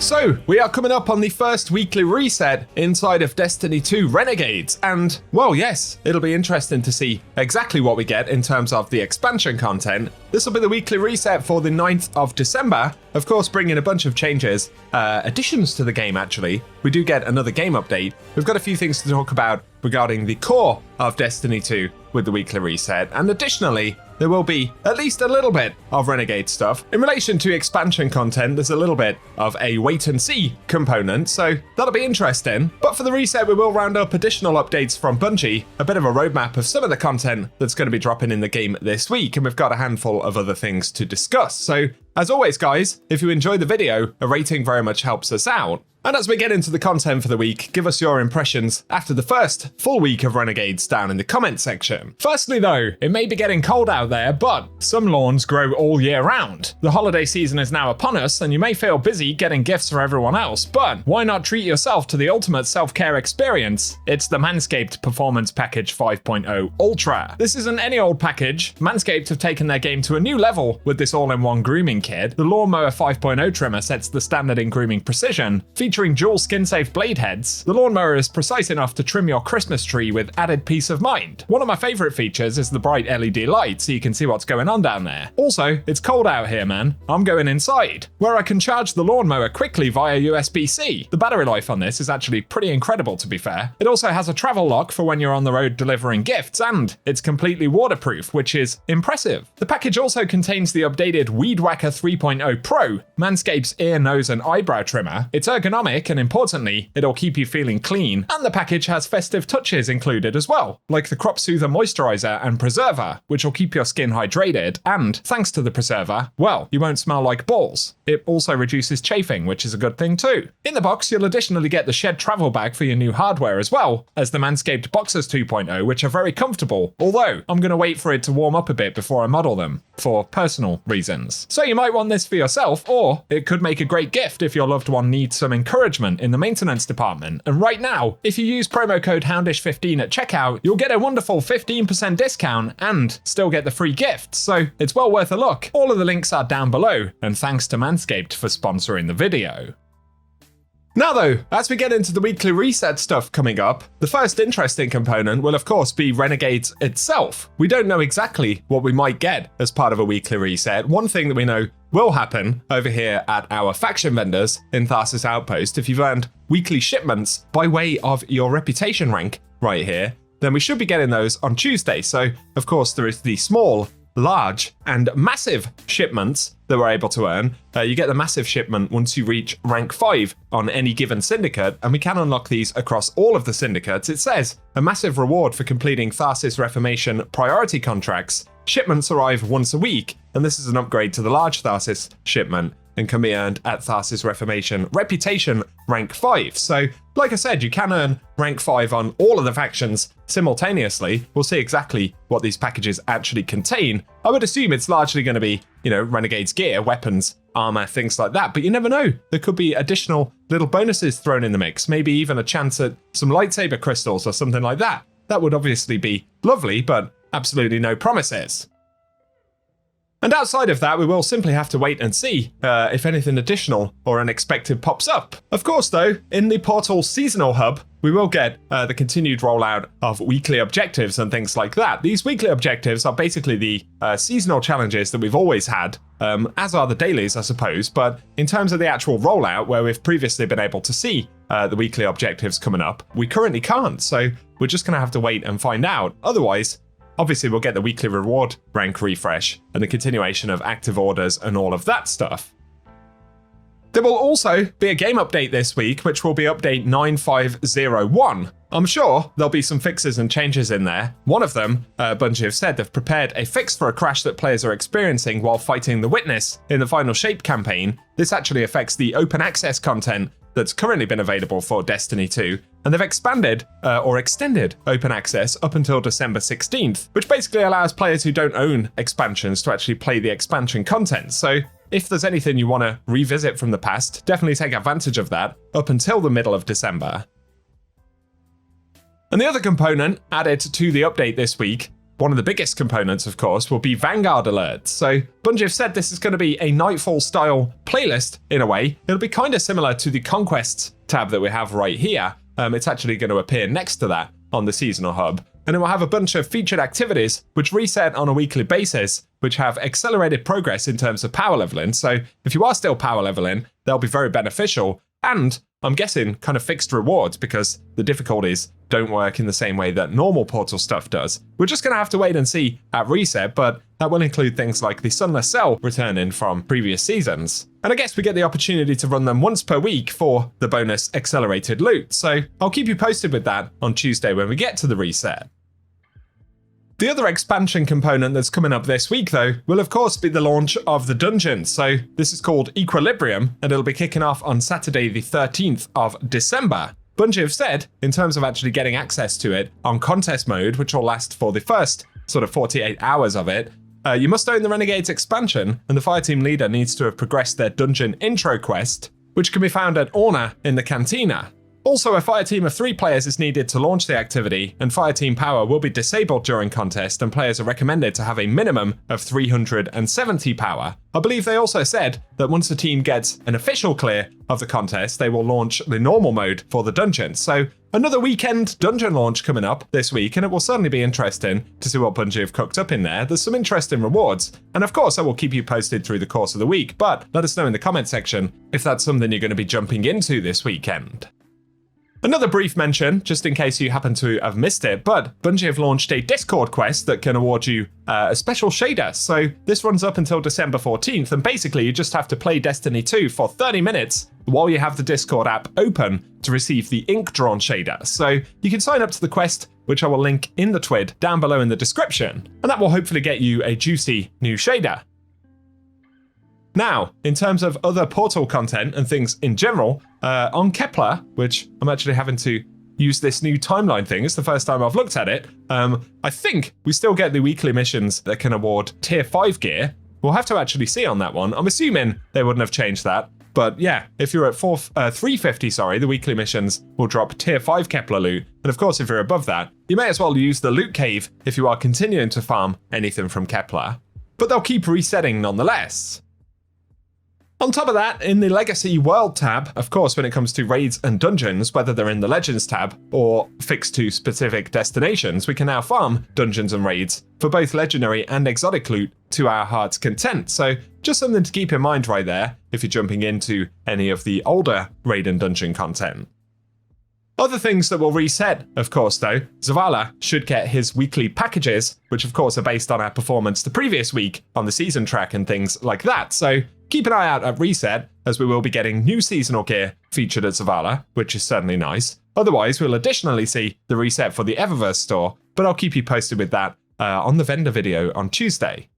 So, we are coming up on the first weekly reset inside of Destiny 2 Renegades, and, well, yes, it'll be interesting to see exactly what we get in terms of the expansion content. This will be the weekly reset for the 9th of December, of course bringing a bunch of changes, additions to the game actually. We do get another game update. We've got a few things to talk about regarding the core of Destiny 2 with the weekly reset, and additionally, there will be at least a little bit of Renegade stuff. In relation to expansion content, there's a little bit of a wait and see component, so that'll be interesting. But for the reset, we will round up additional updates from Bungie, a bit of a roadmap of some of the content that's going to be dropping in the game this week, and we've got a handful of other things to discuss. So, as always guys, if you enjoyed the video, a rating very much helps us out. And as we get into the content for the week, give us your impressions after the first full week of Renegades down in the comment section. Firstly though, it may be getting cold out there, but some lawns grow all year round. The holiday season is now upon us, and you may feel busy getting gifts for everyone else, but why not treat yourself to the ultimate self-care experience? It's the Manscaped Performance Package 5.0 Ultra. This isn't any old package. Manscaped have taken their game to a new level with this all-in-one grooming kit. The Lawnmower 5.0 trimmer sets the standard in grooming precision, featuring dual skin-safe blade heads. The lawnmower is precise enough to trim your Christmas tree with added peace of mind. One of my favourite features is the bright LED light, so you can see what's going on down there. Also, it's cold out here, man. I'm going inside, where I can charge the lawnmower quickly via USB-C. The battery life on this is actually pretty incredible, to be fair. It also has a travel lock for when you're on the road delivering gifts, and it's completely waterproof, which is impressive. The package also contains the updated Weed Whacker 3.0 Pro, Manscaped's ear, nose and eyebrow trimmer. It's ergonomic, and importantly, it'll keep you feeling clean. And the package has festive touches included as well, like the Crop Soother Moisturizer and Preserver, which will keep your skin hydrated, and thanks to the Preserver, well, you won't smell like balls. It also reduces chafing, which is a good thing too. In the box, you'll additionally get the Shed travel bag for your new hardware as well as the Manscaped Boxers 2.0, which are very comfortable, although I'm going to wait for it to warm up a bit before I model them, for personal reasons. So you might want this for yourself, or it could make a great gift if your loved one needs some encouragement in the maintenance department. And right now, if you use promo code Houndish15 at checkout, you'll get a wonderful 15% discount and still get the free gift, so it's well worth a look. All of the links are down below, and thanks to Manscaped for sponsoring the video. Now though, as we get into the weekly reset stuff coming up, the first interesting component will of course be Renegades itself. We don't know exactly what we might get as part of a weekly reset. One thing that we know will happen over here at our faction vendors in Tharsis Outpost, if you've earned weekly shipments by way of your reputation rank right here, then we should be getting those on Tuesday. So of course there is the small, large and massive shipments that we're able to earn. You get the massive shipment once you reach rank 5 on any given syndicate, and we can unlock these across all of the syndicates. It says a massive reward for completing Tharsis Reformation priority contracts. Shipments arrive once a week, and this is an upgrade to the large Tharsis shipment and can be earned at Tharsis Reformation Reputation rank 5. So, like I said, you can earn rank 5 on all of the factions simultaneously. We'll see exactly what these packages actually contain. I would assume it's largely going to be, Renegades gear, weapons, armor, things like that, but you never know. There could be additional little bonuses thrown in the mix, maybe even a chance at some lightsaber crystals or something like that. That would obviously be lovely, but absolutely no promises. And outside of that, we will simply have to wait and see if anything additional or unexpected pops up. Of course, though, in the Portal Seasonal Hub, we will get the continued rollout of weekly objectives and things like that. These weekly objectives are basically the seasonal challenges that we've always had, as are the dailies, I suppose. But in terms of the actual rollout, where we've previously been able to see the weekly objectives coming up, we currently can't. So we're just going to have to wait and find out. Otherwise, obviously, we'll get the weekly reward rank refresh and the continuation of active orders and all of that stuff. There will also be a game update this week, which will be update 9501. I'm sure there'll be some fixes and changes in there. One of them, Bungie have said they've prepared a fix for a crash that players are experiencing while fighting the Witness in the Final Shape campaign. This actually affects the open access content that's currently been available for Destiny 2, and they've expanded or extended open access up until December 16th, which basically allows players who don't own expansions to actually play the expansion content. So if there's anything you want to revisit from the past, definitely take advantage of that up until the middle of December. And the other component added to the update this week one of the biggest components, of course, will be Vanguard alerts. So Bungie have said this is going to be a Nightfall-style playlist, in a way. It'll be kind of similar to the Conquests tab that we have right here. It's actually going to appear next to that on the Seasonal Hub. And it will have a bunch of featured activities which reset on a weekly basis, which have accelerated progress in terms of power leveling. So if you are still power leveling, they'll be very beneficial. And I'm guessing kind of fixed rewards because the difficulties don't work in the same way that normal Portal stuff does. We're just going to have to wait and see at reset, but that will include things like the Sunless Cell returning from previous seasons. And I guess we get the opportunity to run them once per week for the bonus accelerated loot. So I'll keep you posted with that on Tuesday when we get to the reset. The other expansion component that's coming up this week, though, will of course be the launch of the dungeon. So this is called Equilibrium, and it'll be kicking off on Saturday the 13th of December. Bungie have said, in terms of actually getting access to it on contest mode, which will last for the first sort of 48 hours of it, you must own the Renegades expansion, and the fireteam leader needs to have progressed their dungeon intro quest, which can be found at Orna in the Cantina. Also, a fireteam of 3 players is needed to launch the activity, and fireteam power will be disabled during contest, and players are recommended to have a minimum of 370 power. I believe they also said that once the team gets an official clear of the contest, they will launch the normal mode for the dungeon. So another weekend dungeon launch coming up this week, and it will certainly be interesting to see what Bungie have cooked up in there. There's some interesting rewards, and of course I will keep you posted through the course of the week, but let us know in the comment section if that's something you're going to be jumping into this weekend. Another brief mention, just in case you happen to have missed it, but Bungie have launched a Discord quest that can award you a special shader. So this runs up until December 14th, and basically you just have to play Destiny 2 for 30 minutes while you have the Discord app open to receive the ink drawn shader. So you can sign up to the quest, which I will link in the TWID down below in the description, and that will hopefully get you a juicy new shader. Now, in terms of other Portal content and things in general, on Kepler, which I'm actually having to use this new timeline thing, it's the first time I've looked at it, I think we still get the weekly missions that can award tier 5 gear. We'll have to actually see on that one. I'm assuming they wouldn't have changed that. But yeah, if you're at 350, the weekly missions will drop tier 5 Kepler loot. And of course, if you're above that, you may as well use the loot cave if you are continuing to farm anything from Kepler. But they'll keep resetting nonetheless. On top of that, in the Legacy World tab, of course, when it comes to raids and dungeons, whether they're in the Legends tab or fixed to specific destinations, we can now farm dungeons and raids for both legendary and exotic loot to our heart's content. So just something to keep in mind right there if you're jumping into any of the older raid and dungeon content. Other things that will reset, of course, though, Zavala should get his weekly packages, which of course are based on our performance the previous week on the season track and things like that. So keep an eye out at reset, as we will be getting new seasonal gear featured at Zavala, which is certainly nice. Otherwise, we'll additionally see the reset for the Eververse store, but I'll keep you posted with that on the vendor video on Tuesday.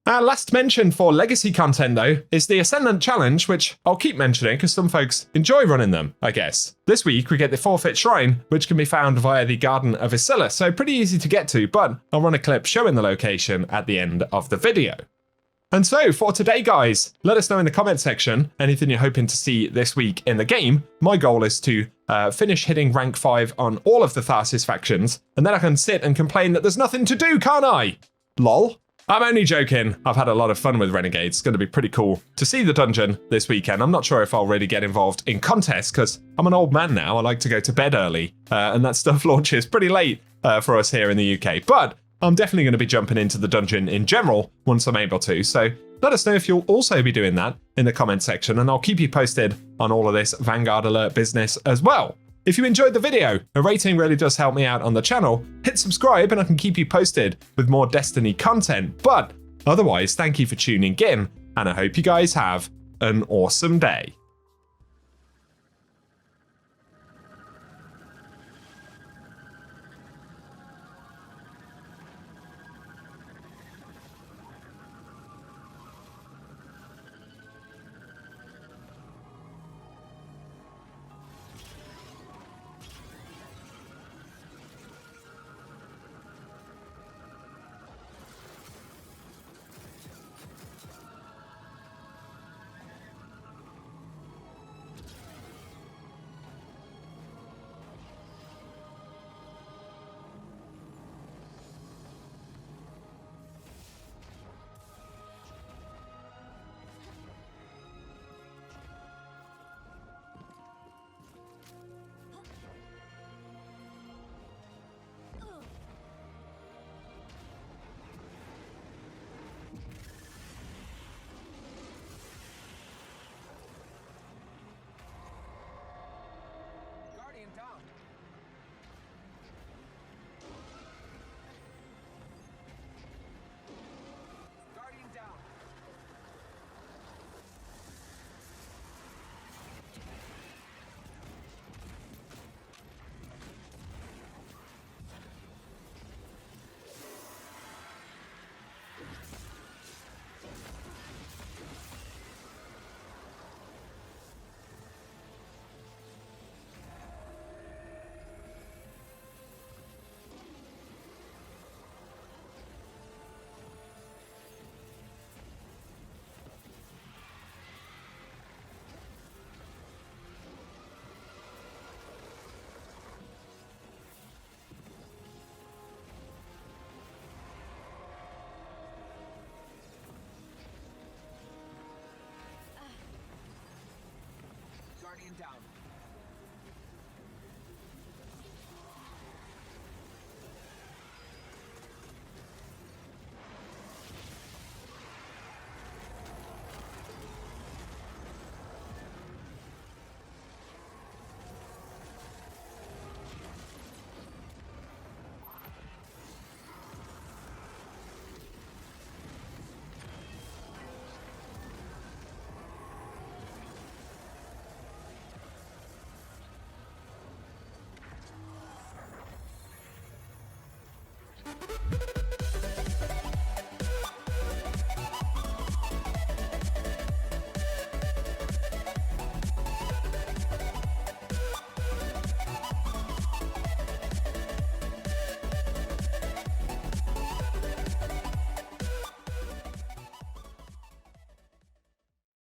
Our last mention for legacy content, though, is the Ascendant Challenge, which I'll keep mentioning because some folks enjoy running them, I guess. This week, we get the Forfeit Shrine, which can be found via the Garden of Isilla, so pretty easy to get to, but I'll run a clip showing the location at the end of the video. And so, for today, guys, let us know in the comment section anything you're hoping to see this week in the game. My goal is to finish hitting rank 5 on all of the Tharsis factions, and then I can sit and complain that there's nothing to do, can't I? Lol. I'm only joking. I've had a lot of fun with Renegades. It's going to be pretty cool to see the dungeon this weekend. I'm not sure if I'll really get involved in contests because I'm an old man now. I like to go to bed early, and that stuff launches pretty late for us here in the UK. But I'm definitely going to be jumping into the dungeon in general once I'm able to. So let us know if you'll also be doing that in the comment section, and I'll keep you posted on all of this Vanguard alert business as well. If you enjoyed the video, a rating really does help me out on the channel. Hit subscribe and I can keep you posted with more Destiny content. But otherwise, thank you for tuning in, and I hope you guys have an awesome day.